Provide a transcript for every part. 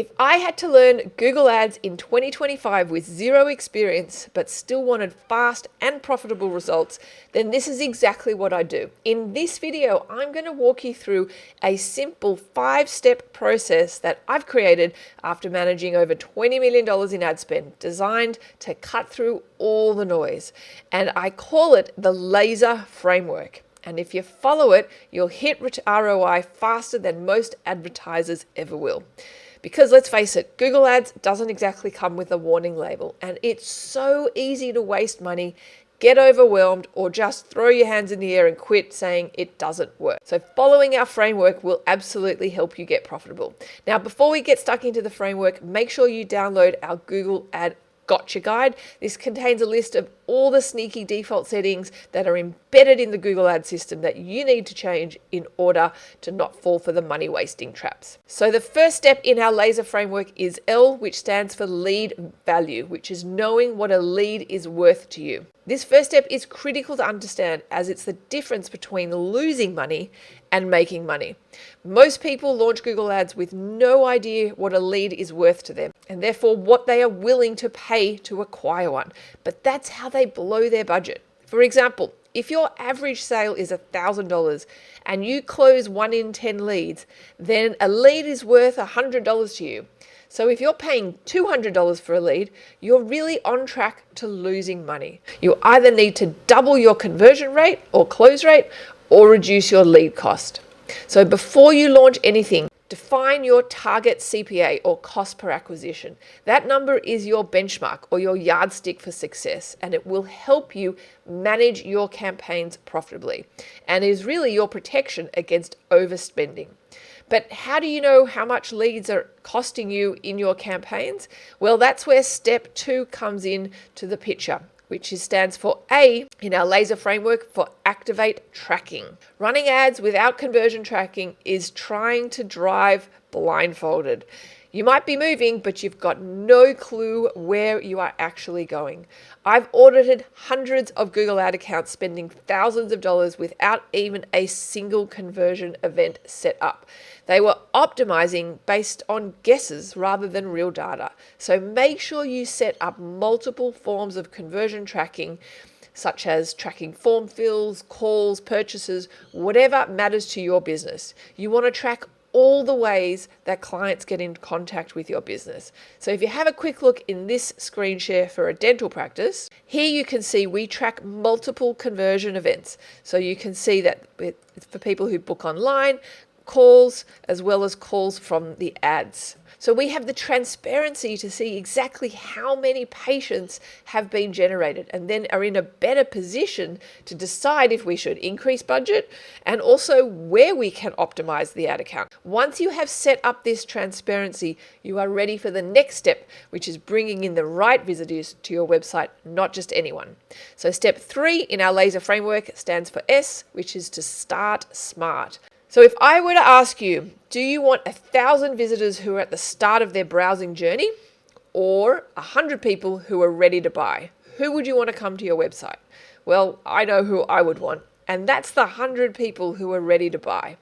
If I had to learn Google Ads in 2025 with zero experience, but still wanted fast and profitable results, then this is exactly what I do. In this video, I'm going to walk you through a simple 5-step process that I've created after managing over $20 million in ad spend, designed to cut through all the noise. And I call it the L.A.S.E.R framework. And if you follow it, you'll hit ROI faster than most advertisers ever will. Because let's face it, Google Ads doesn't exactly come with a warning label, and it's so easy to waste money, get overwhelmed, or just throw your hands in the air and quit saying it doesn't work. So following our framework will absolutely help you get profitable. Now, before we get stuck into the framework, make sure you download our Google Ad Gotcha Guide. This contains a list of all the sneaky default settings that are embedded in the Google Ad system that you need to change in order to not fall for the money wasting traps. So the first step in our L.A.S.E.R framework is L, which stands for lead value, which is knowing what a lead is worth to you. This first step is critical to understand, as it's the difference between losing money and making money. Most people launch Google Ads with no idea what a lead is worth to them, and therefore what they are willing to pay to acquire one. But that's how they blow their budget. For example, if your average sale is $1,000 and you close 1 in 10 leads, then a lead is worth $100 to you. So if you're paying $200 for a lead, you're really on track to losing money. You either need to double your conversion rate or close rate, or reduce your lead cost. So before you launch anything, define your target CPA, or cost per acquisition. That number is your benchmark or your yardstick for success, and it will help you manage your campaigns profitably and is really your protection against overspending. But how do you know how much leads are costing you in your campaigns? Well, that's where step 2 comes in to the picture, which stands for A in our L.A.S.E.R framework for activate tracking. Running ads without conversion tracking is trying to drive blindfolded. You might be moving, but you've got no clue where you are actually going. I've audited hundreds of Google Ad accounts spending thousands of dollars without even a single conversion event set up. They were optimizing based on guesses rather than real data. So make sure you set up multiple forms of conversion tracking, such as tracking form fills, calls, purchases, whatever matters to your business. You want to track all the ways that clients get in contact with your business. So if you have a quick look in this screen share for a dental practice, here you can see we track multiple conversion events. So you can see that it's for people who book online, calls, as well as calls from the ads. So we have the transparency to see exactly how many patients have been generated, and then are in a better position to decide if we should increase budget and also where we can optimize the ad account. Once you have set up this transparency, you are ready for the next step, which is bringing in the right visitors to your website, not just anyone. So step 3 in our L.A.S.E.R framework stands for S, which is to start smart. So if I were to ask you, do you want 1,000 visitors who are at the start of their browsing journey, or 100 people who are ready to buy? Who would you want to come to your website? Well, I know who I would want, and that's the 100 people who are ready to buy.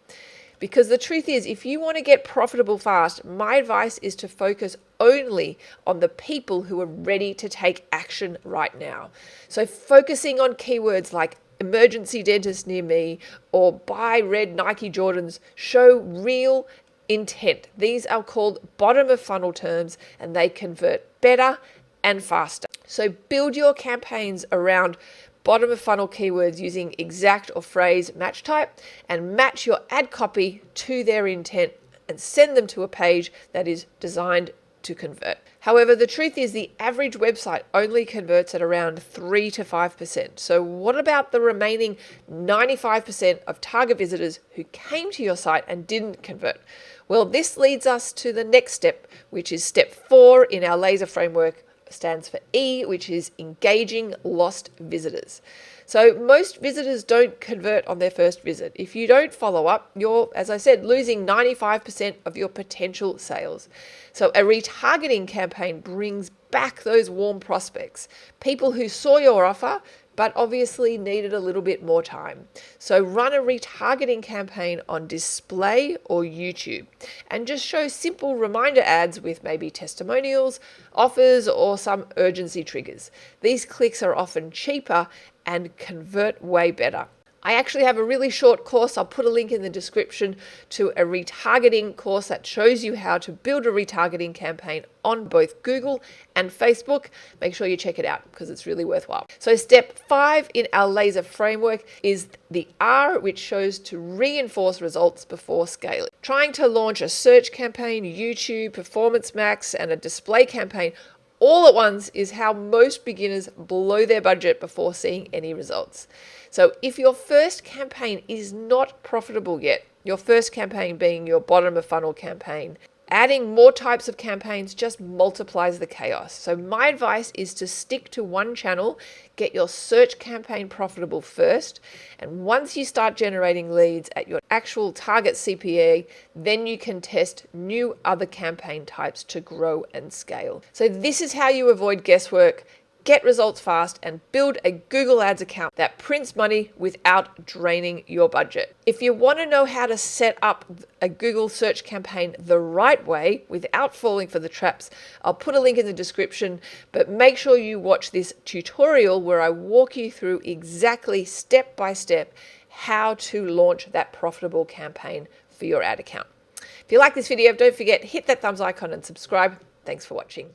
Because the truth is, if you want to get profitable fast, my advice is to focus only on the people who are ready to take action right now. So focusing on keywords like emergency dentist near me or buy red Nike Jordans show real intent. These are called bottom of funnel terms, and they convert better and faster. So build your campaigns around bottom of funnel keywords using exact or phrase match type, and match your ad copy to their intent and send them to a page that is designed to convert. However, the truth is the average website only converts at around 3 to 5%. So what about the remaining 95% of target visitors who came to your site and didn't convert? Well, this leads us to the next step, which is step 4 in our L.A.S.E.R framework, stands for E, which is engaging lost visitors. So most visitors don't convert on their first visit. If you don't follow up, you're, as I said, losing 95% of your potential sales. So a retargeting campaign brings back those warm prospects, people who saw your offer, but obviously needed a little bit more time. So run a retargeting campaign on display or YouTube and just show simple reminder ads with maybe testimonials, offers, or some urgency triggers. These clicks are often cheaper and convert way better. I actually have a really short course. I'll put a link in the description to a retargeting course that shows you how to build a retargeting campaign on both Google and Facebook. Make sure you check it out because it's really worthwhile. So step 5 in our L.A.S.E.R framework is the R, which shows to reinforce results before scaling. Trying to launch a search campaign, YouTube, Performance Max, and a display campaign all at once is how most beginners blow their budget before seeing any results. So if your first campaign is not profitable yet, your first campaign being your bottom of funnel campaign, adding more types of campaigns just multiplies the chaos. So my advice is to stick to one channel, get your search campaign profitable first, and once you start generating leads at your actual target CPA, then you can test new other campaign types to grow and scale. So this is how you avoid guesswork, get results fast, and build a Google Ads account that prints money without draining your budget. If you want to know how to set up a Google search campaign the right way without falling for the traps, I'll put a link in the description, but make sure you watch this tutorial where I walk you through exactly step by step how to launch that profitable campaign for your ad account. If you like this video, don't forget, hit that thumbs icon and subscribe. Thanks for watching.